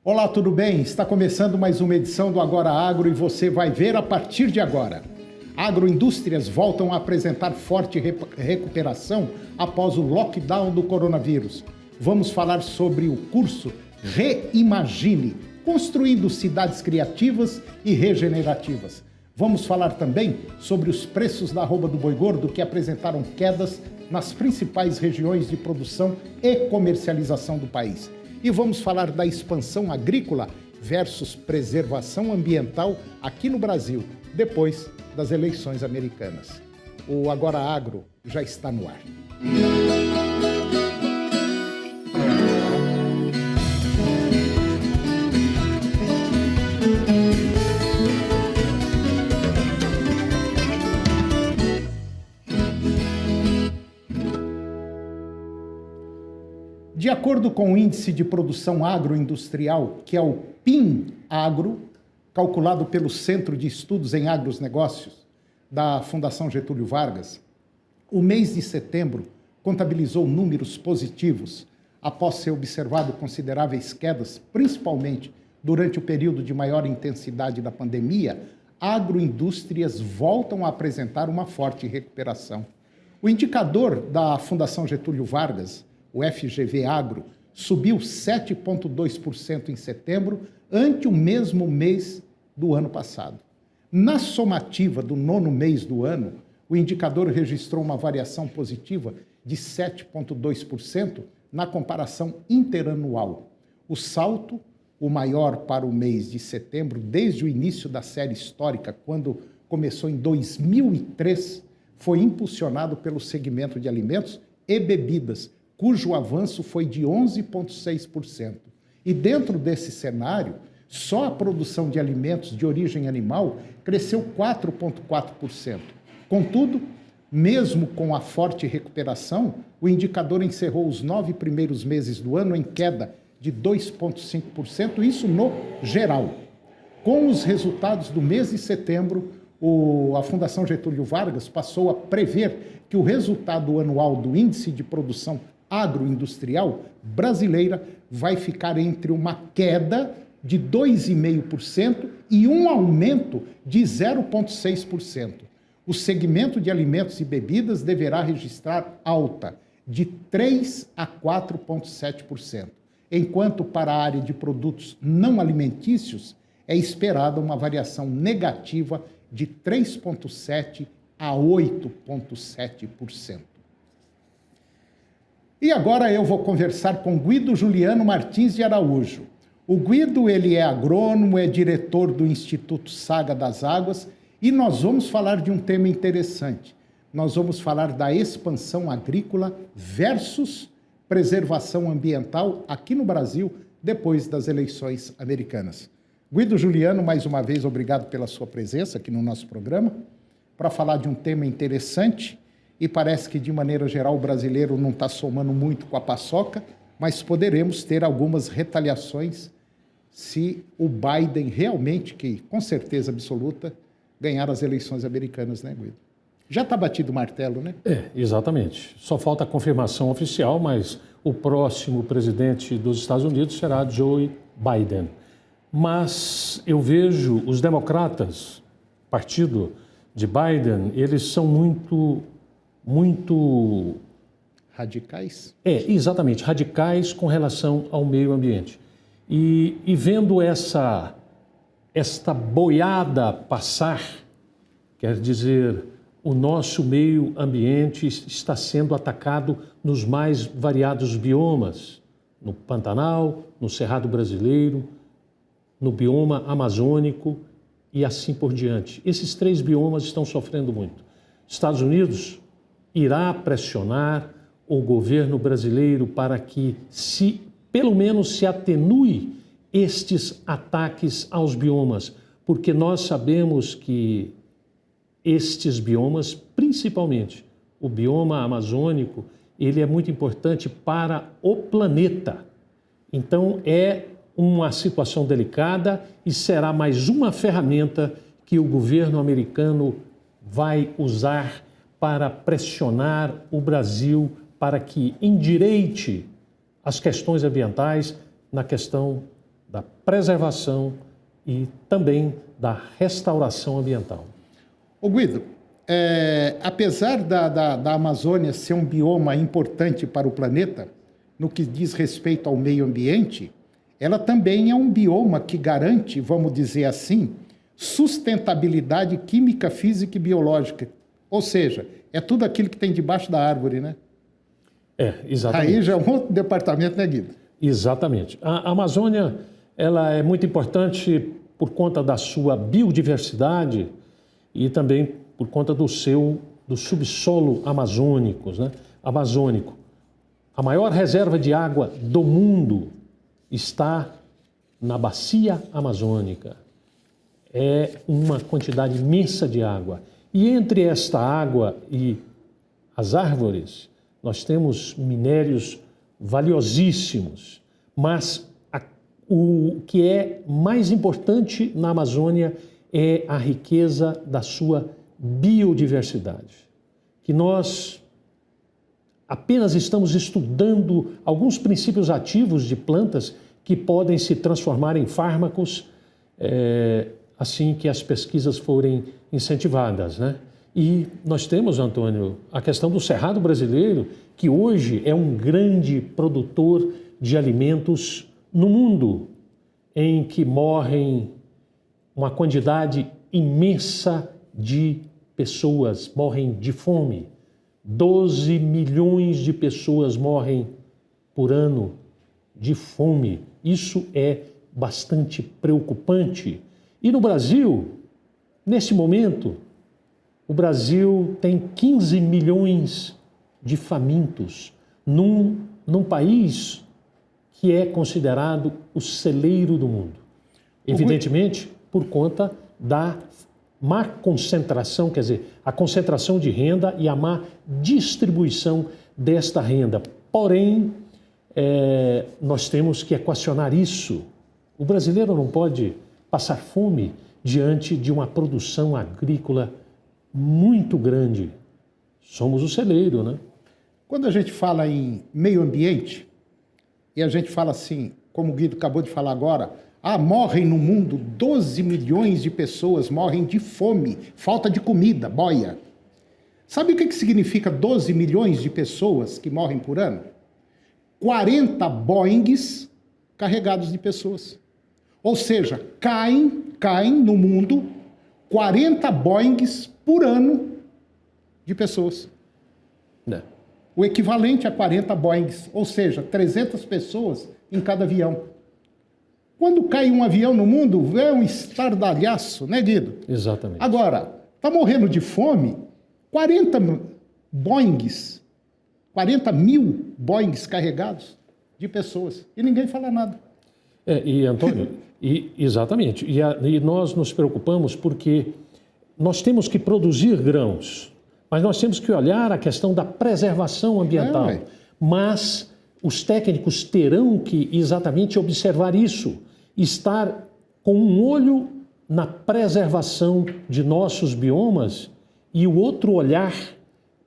Olá, tudo bem? Está começando mais uma edição do Agora Agro e você vai ver a partir de agora. Agroindústrias voltam a apresentar forte recuperação após o lockdown do coronavírus. Vamos falar sobre o curso Reimagine, construindo cidades criativas e regenerativas. Vamos falar também sobre os preços da arroba do boi gordo que apresentaram quedas nas principais regiões de produção e comercialização do país. E vamos falar da expansão agrícola versus preservação ambiental aqui no Brasil, depois das eleições americanas. O Agora Agro já está no ar. De acordo com o Índice de Produção Agroindustrial, que é o PIN-Agro, calculado pelo Centro de Estudos em Agronegócios da Fundação Getúlio Vargas, o mês de setembro contabilizou números positivos após ser observado consideráveis quedas, principalmente durante o período de maior intensidade da pandemia. Agroindústrias voltam a apresentar uma forte recuperação. O indicador da Fundação Getúlio Vargas, o FGV Agro, subiu 7,2% em setembro, ante o mesmo mês do ano passado. Na somativa do nono mês do ano, o indicador registrou uma variação positiva de 7,2% na comparação interanual. O salto, o maior para o mês de setembro, desde o início da série histórica, quando começou em 2003, foi impulsionado pelo segmento de alimentos e bebidas, cujo avanço foi de 11,6%. E dentro desse cenário, só a produção de alimentos de origem animal cresceu 4,4%. Contudo, mesmo com a forte recuperação, o indicador encerrou os 9 primeiros meses do ano em queda de 2,5%, isso no geral. Com os resultados do mês de setembro, a Fundação Getúlio Vargas passou a prever que o resultado anual do Índice de Produção Agroindustrial brasileira vai ficar entre uma queda de 2,5% e um aumento de 0,6%. O segmento de alimentos e bebidas deverá registrar alta de 3 a 4,7%, enquanto para a área de produtos não alimentícios é esperada uma variação negativa de 3,7% a 8,7%. E agora eu vou conversar com Guido Juliano Martins de Araújo. O Guido, ele é agrônomo, é diretor do Instituto Saga das Águas e nós vamos falar de um tema interessante. Nós vamos falar da expansão agrícola versus preservação ambiental aqui no Brasil depois das eleições americanas. Guido Juliano, mais uma vez, obrigado pela sua presença aqui no nosso programa para falar de um tema interessante. E parece que, de maneira geral, o brasileiro não está somando muito com a paçoca, mas poderemos ter algumas retaliações se o Biden realmente, que com certeza absoluta, ganhar as eleições americanas, né, Guido? Já está batido o martelo, né? Exatamente. Só falta a confirmação oficial, mas o próximo presidente dos Estados Unidos será Joe Biden. Mas eu vejo os democratas, partido de Biden, eles são muito radicais? Exatamente, radicais com relação ao meio ambiente. E vendo esta boiada passar, quer dizer, o nosso meio ambiente está sendo atacado nos mais variados biomas, no Pantanal, no Cerrado Brasileiro, no bioma amazônico e assim por diante. Esses 3 biomas estão sofrendo muito. Estados Unidos irá pressionar o governo brasileiro para que pelo menos se atenue estes ataques aos biomas, porque nós sabemos que estes biomas, principalmente o bioma amazônico, ele é muito importante para o planeta. Então é uma situação delicada e será mais uma ferramenta que o governo americano vai usar para pressionar o Brasil para que endireite as questões ambientais na questão da preservação e também da restauração ambiental. Ô Guido, apesar da Amazônia ser um bioma importante para o planeta, no que diz respeito ao meio ambiente, ela também é um bioma que garante, vamos dizer assim, sustentabilidade química, física e biológica. Ou seja, é tudo aquilo que tem debaixo da árvore, né? Exatamente. Aí já é um outro departamento, né, Guido? Exatamente. A Amazônia, ela é muito importante por conta da sua biodiversidade e também por conta do subsolo amazônico, né? Amazônico. A maior reserva de água do mundo está na bacia amazônica. É uma quantidade imensa de água. E entre esta água e as árvores, nós temos minérios valiosíssimos. Mas o que é mais importante na Amazônia é a riqueza da sua biodiversidade. Que nós apenas estamos estudando alguns princípios ativos de plantas que podem se transformar em fármacos assim que as pesquisas forem incentivadas, né? E nós temos, Antônio, a questão do Cerrado brasileiro, que hoje é um grande produtor de alimentos no mundo, em que morrem uma quantidade imensa de pessoas, morrem de fome. 12 milhões de pessoas morrem por ano de fome. Isso é bastante preocupante. E no Brasil, nesse momento, o Brasil tem 15 milhões de famintos num país que é considerado o celeiro do mundo. Evidentemente, por conta da má concentração, quer dizer, a concentração de renda e a má distribuição desta renda. Porém, nós temos que equacionar isso. O brasileiro não pode passar fome diante de uma produção agrícola muito grande. Somos o celeiro, né? Quando a gente fala em meio ambiente, e a gente fala assim, como o Guido acabou de falar agora, morrem no mundo 12 milhões de pessoas, morrem de fome, falta de comida, boia. Sabe o que significa 12 milhões de pessoas que morrem por ano? 40 Boeings carregados de pessoas. Ou seja, caem no mundo 40 Boeings por ano de pessoas. O equivalente a 40 Boeings, ou seja, 300 pessoas em cada avião. Quando cai um avião no mundo, é um estardalhaço, né, Guido? Exatamente. Agora, está morrendo de fome 40 Boeings, 40 mil Boeings carregados de pessoas. E ninguém fala nada. Antônio, exatamente. E nós nos preocupamos porque nós temos que produzir grãos, mas nós temos que olhar a questão da preservação ambiental. Mas os técnicos terão que exatamente observar isso, estar com um olho na preservação de nossos biomas e o outro olhar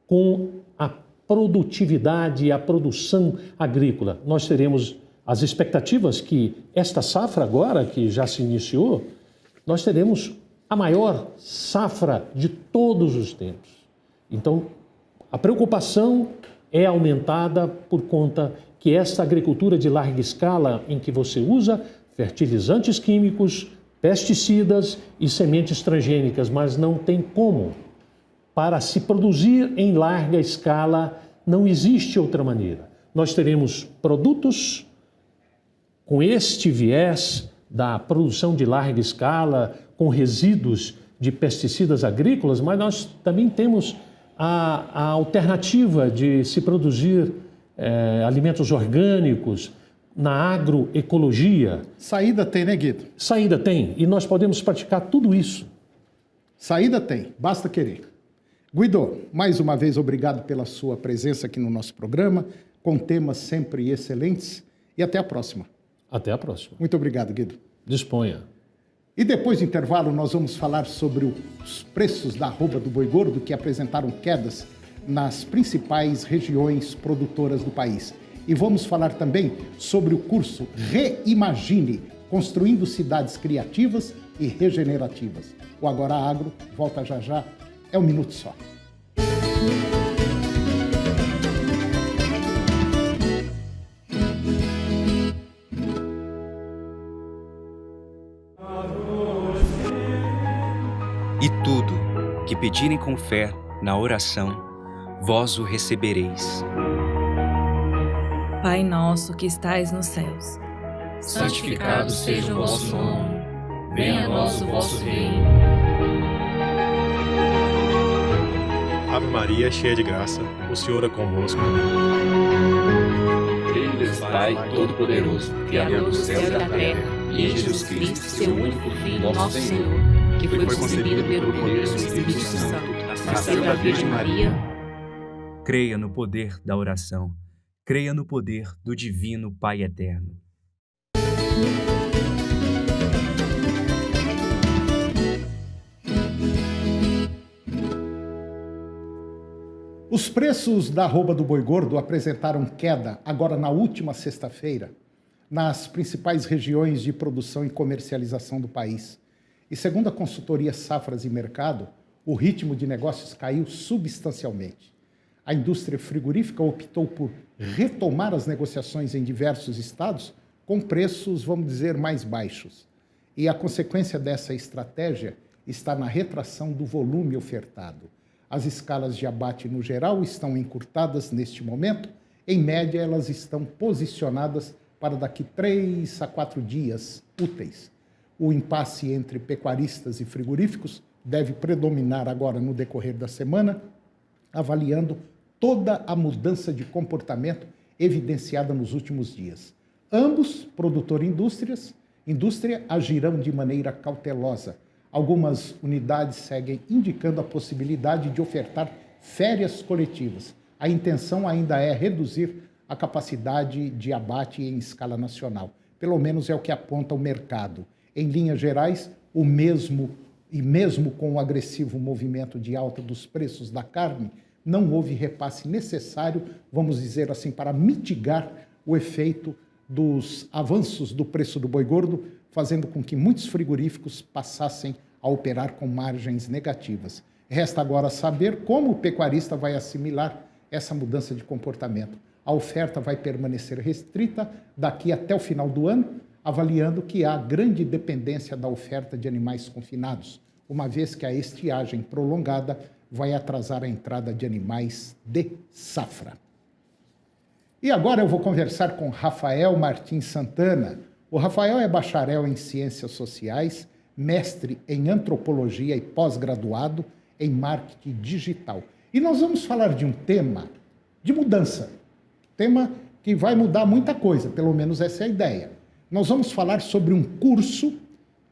com a produtividade e a produção agrícola. Nós teremos as expectativas que esta safra agora, que já se iniciou, nós teremos a maior safra de todos os tempos. Então, a preocupação é aumentada por conta que esta agricultura de larga escala, em que você usa fertilizantes químicos, pesticidas e sementes transgênicas, mas não tem como. Para se produzir em larga escala, não existe outra maneira. Nós teremos produtos com este viés da produção de larga escala, com resíduos de pesticidas agrícolas, mas nós também temos a alternativa de se produzir alimentos orgânicos na agroecologia. Saída tem, né, Guido? Saída tem, e nós podemos praticar tudo isso. Saída tem, basta querer. Guido, mais uma vez, obrigado pela sua presença aqui no nosso programa, com temas sempre excelentes, e até a próxima. Até a próxima. Muito obrigado, Guido. Disponha. E depois do intervalo, nós vamos falar sobre os preços da arroba do boi gordo, que apresentaram quedas nas principais regiões produtoras do país. E vamos falar também sobre o curso Reimagine, construindo cidades criativas e regenerativas. O Agora Agro volta já já, é um minuto só. E tudo que pedirem com fé na oração, vós o recebereis. Pai nosso que estais nos céus, santificado seja o vosso nome, venha a nós o vosso reino. Ave Maria, cheia de graça, o Senhor é convosco. Creio em Deus Pai Todo-Poderoso, Criador do céu e da terra, e em Jesus Cristo, seu único Filho, nosso Senhor, que foi concebido pelo poder do Espírito Santo, nasceu da Virgem Maria. Creia no poder da oração. Creia no poder do Divino Pai Eterno. Os preços da arroba do boi gordo apresentaram queda agora na última sexta-feira nas principais regiões de produção e comercialização do país. E segundo a consultoria Safras e Mercado, o ritmo de negócios caiu substancialmente. A indústria frigorífica optou por retomar as negociações em diversos estados com preços, vamos dizer, mais baixos. E a consequência dessa estratégia está na retração do volume ofertado. As escalas de abate, no geral, estão encurtadas neste momento. Em média, elas estão posicionadas para daqui 3 a 4 dias úteis. O impasse entre pecuaristas e frigoríficos deve predominar agora no decorrer da semana, avaliando toda a mudança de comportamento evidenciada nos últimos dias. Ambos, produtor e indústria, agirão de maneira cautelosa. Algumas unidades seguem indicando a possibilidade de ofertar férias coletivas. A intenção ainda é reduzir a capacidade de abate em escala nacional. Pelo menos é o que aponta o mercado. Em linhas gerais, mesmo com o agressivo movimento de alta dos preços da carne, não houve repasse necessário, vamos dizer assim, para mitigar o efeito dos avanços do preço do boi gordo, fazendo com que muitos frigoríficos passassem a operar com margens negativas. Resta agora saber como o pecuarista vai assimilar essa mudança de comportamento. A oferta vai permanecer restrita daqui até o final do ano, avaliando que há grande dependência da oferta de animais confinados, uma vez que a estiagem prolongada vai atrasar a entrada de animais de safra. E agora eu vou conversar com Rafael Martins Santana. O Rafael é bacharel em Ciências Sociais, mestre em Antropologia e pós-graduado em Marketing Digital. E nós vamos falar de um tema de mudança, tema que vai mudar muita coisa, pelo menos essa é a ideia. Nós vamos falar sobre um curso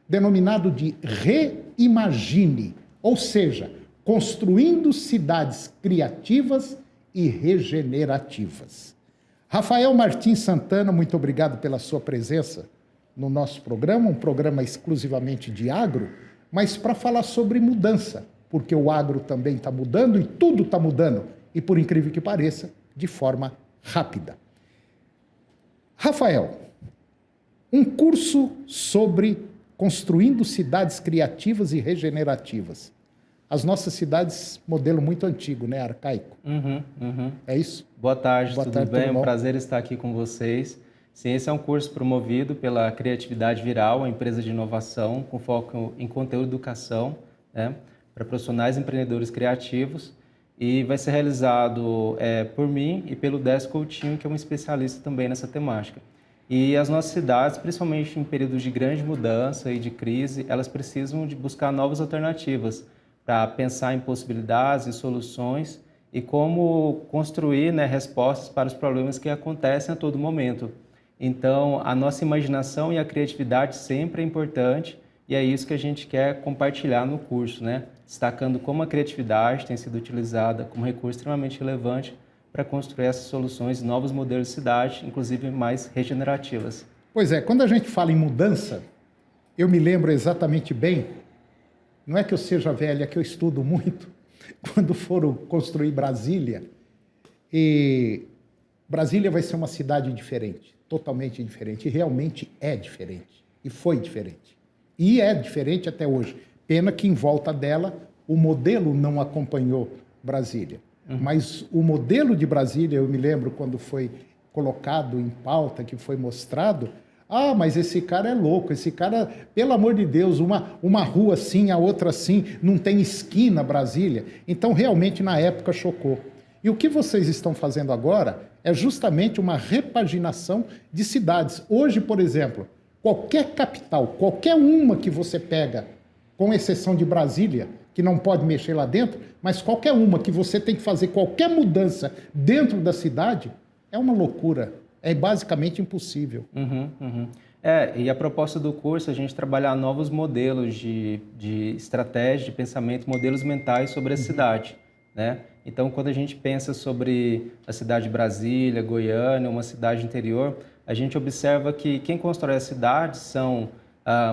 denominado de Reimagine, ou seja, construindo cidades criativas e regenerativas. Rafael Martins Santana, muito obrigado pela sua presença no nosso programa, um programa exclusivamente de agro, mas para falar sobre mudança, porque o agro também está mudando e tudo está mudando, e por incrível que pareça, de forma rápida. Rafael, um curso sobre construindo cidades criativas e regenerativas. As nossas cidades, modelo muito antigo, né? Arcaico. É isso? Boa tarde, Boa tudo tarde, bem? tudo É bom? um prazer estar aqui com vocês. Sim, esse é um curso promovido pela Criatividade Viral, uma empresa de inovação com foco em conteúdo e educação, né, para profissionais e empreendedores criativos. E vai ser realizado por mim e pelo Décio Coutinho, que é um especialista também nessa temática. E as nossas cidades, principalmente em períodos de grande mudança e de crise, elas precisam de buscar novas alternativas para pensar em possibilidades e soluções e como construir, né, respostas para os problemas que acontecem a todo momento. Então, a nossa imaginação e a criatividade sempre é importante e é isso que a gente quer compartilhar no curso, né? Destacando como a criatividade tem sido utilizada como recurso extremamente relevante para construir essas soluções, novos modelos de cidade, inclusive mais regenerativas. Pois é, quando a gente fala em mudança, eu me lembro exatamente bem, não é que eu seja velha, é que eu estudo muito, quando foram construir Brasília, e Brasília vai ser uma cidade diferente, totalmente diferente, e realmente é diferente. E foi diferente. E é diferente até hoje. Pena que em volta dela o modelo não acompanhou Brasília. Mas o modelo de Brasília, eu me lembro quando foi colocado em pauta, que foi mostrado, mas esse cara é louco, esse cara, pelo amor de Deus, uma rua assim, a outra assim, não tem esquina Brasília. Então, realmente, na época, chocou. E o que vocês estão fazendo agora é justamente uma repaginação de cidades. Hoje, por exemplo, qualquer capital, qualquer uma que você pega, com exceção de Brasília, que não pode mexer lá dentro, mas qualquer uma que você tem que fazer qualquer mudança dentro da cidade, é uma loucura. É basicamente impossível. E a proposta do curso é a gente trabalhar novos modelos de estratégia, de pensamento, modelos mentais sobre a cidade, né? Então, quando a gente pensa sobre a cidade de Brasília, Goiânia, uma cidade interior, a gente observa que quem constrói a cidade são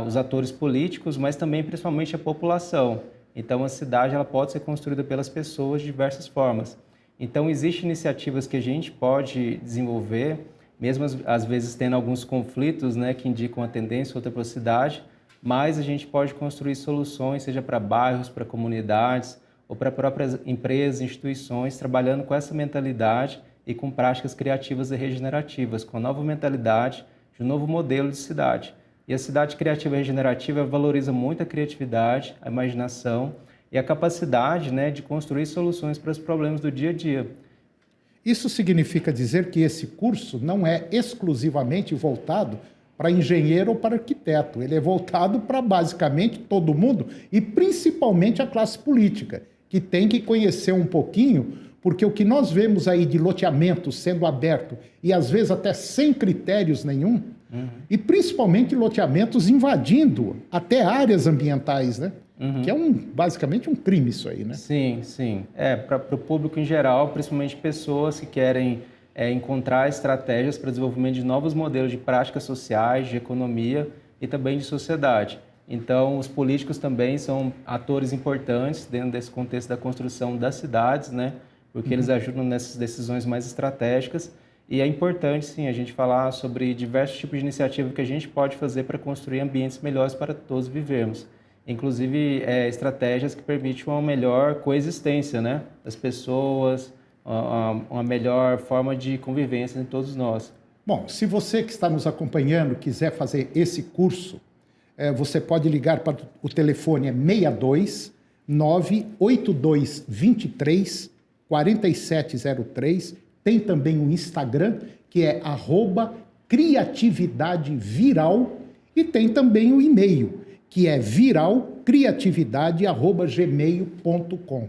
os atores políticos, mas também, principalmente, a população. Então, a cidade ela pode ser construída pelas pessoas de diversas formas. Então, existem iniciativas que a gente pode desenvolver, mesmo às vezes tendo alguns conflitos, né, que indicam uma tendência, outra para a cidade, mas a gente pode construir soluções, seja para bairros, para comunidades, ou para próprias empresas, instituições, trabalhando com essa mentalidade e com práticas criativas e regenerativas, com a nova mentalidade de um novo modelo de cidade. E a cidade criativa e regenerativa valoriza muito a criatividade, a imaginação e a capacidade, né, de construir soluções para os problemas do dia a dia. Isso significa dizer que esse curso não é exclusivamente voltado para engenheiro ou para arquiteto. Ele é voltado para basicamente todo mundo e principalmente a classe política, que tem que conhecer um pouquinho, porque o que nós vemos aí de loteamento sendo aberto e às vezes até sem critérios nenhum, e principalmente loteamentos invadindo até áreas ambientais, né? Que é basicamente um crime isso aí, né? Sim, sim. Para o público em geral, principalmente pessoas que querem encontrar estratégias para o desenvolvimento de novos modelos de práticas sociais, de economia e também de sociedade. Então, os políticos também são atores importantes dentro desse contexto da construção das cidades, né? Porque eles ajudam nessas decisões mais estratégicas. E é importante, sim, a gente falar sobre diversos tipos de iniciativa que a gente pode fazer para construir ambientes melhores para todos vivermos. Inclusive, estratégias que permitem uma melhor coexistência, né, das pessoas, uma melhor forma de convivência entre todos nós. Bom, se você que está nos acompanhando quiser fazer esse curso, você pode ligar para o telefone 62 982 23 4703. Tem também o Instagram, que é @criatividadeviral, e tem também o e-mail, que é viralcriatividade@gmail.com.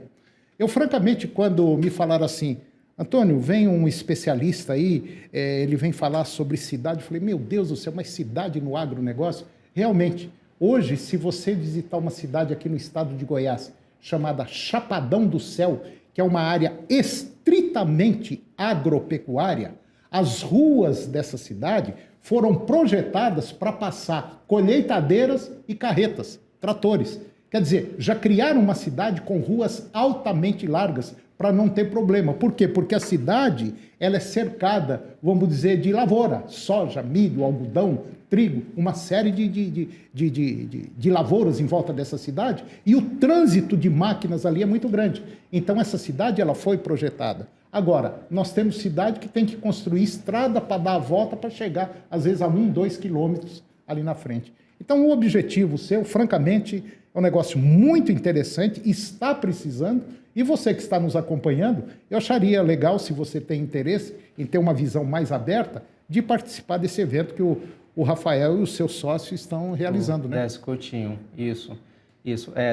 Eu, francamente, quando me falaram assim, Antônio, vem um especialista aí, ele vem falar sobre cidade, eu falei, meu Deus do céu, mas cidade no agronegócio? Realmente, hoje, se você visitar uma cidade aqui no estado de Goiás, chamada Chapadão do Céu, que é uma área estritamente agropecuária, as ruas dessa cidade foram projetadas para passar colheitadeiras e carretas, tratores. Quer dizer, já criaram uma cidade com ruas altamente largas para não ter problema. Por quê? Porque a cidade ela é cercada, vamos dizer, de lavoura, soja, milho, algodão, trigo, uma série de lavouras em volta dessa cidade, e o trânsito de máquinas ali é muito grande. Então, essa cidade ela foi projetada. Agora, nós temos cidade que tem que construir estrada para dar a volta para chegar, às vezes, a 2 quilômetros ali na frente. Então, o objetivo seu, francamente, é um negócio muito interessante, está precisando, e você que está nos acompanhando, eu acharia legal, se você tem interesse em ter uma visão mais aberta, de participar desse evento que o Rafael e o seu sócio estão realizando, né? Décio Coutinho, isso.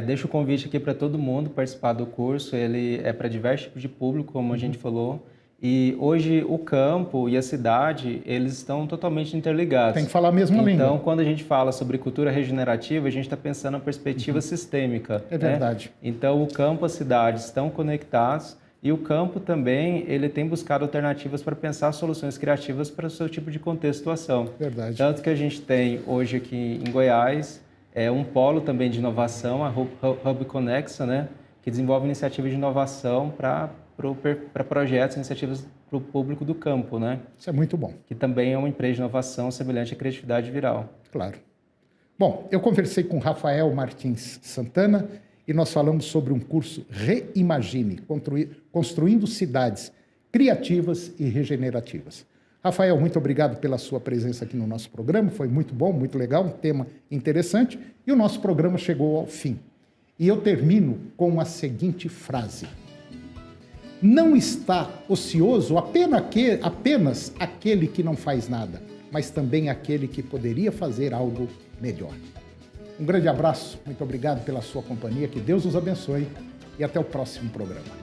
Deixa o convite aqui para todo mundo participar do curso, ele é para diversos tipos de público, como a gente falou, e hoje o campo e a cidade, eles estão totalmente interligados. Tem que falar a mesma língua. Então, quando a gente fala sobre cultura regenerativa, a gente está pensando na perspectiva sistêmica. É verdade. Né? Então, o campo e a cidade estão conectados e o campo também, ele tem buscado alternativas para pensar soluções criativas para o seu tipo de contexto e situação. Verdade. Tanto que a gente tem hoje aqui em Goiás um polo também de inovação, a Hub Conexa, né? Que desenvolve iniciativas de inovação para projetos, iniciativas para o público do campo, né? Isso é muito bom. Que também é uma empresa de inovação semelhante à criatividade viral. Claro. Bom, eu conversei com Rafael Martins Santana e nós falamos sobre um curso Reimagine, construindo cidades criativas e regenerativas. Rafael, muito obrigado pela sua presença aqui no nosso programa, foi muito bom, muito legal, um tema interessante, e o nosso programa chegou ao fim. E eu termino com a seguinte frase: não está ocioso apenas aquele que não faz nada, mas também aquele que poderia fazer algo melhor. Um grande abraço, muito obrigado pela sua companhia, que Deus os abençoe e até o próximo programa.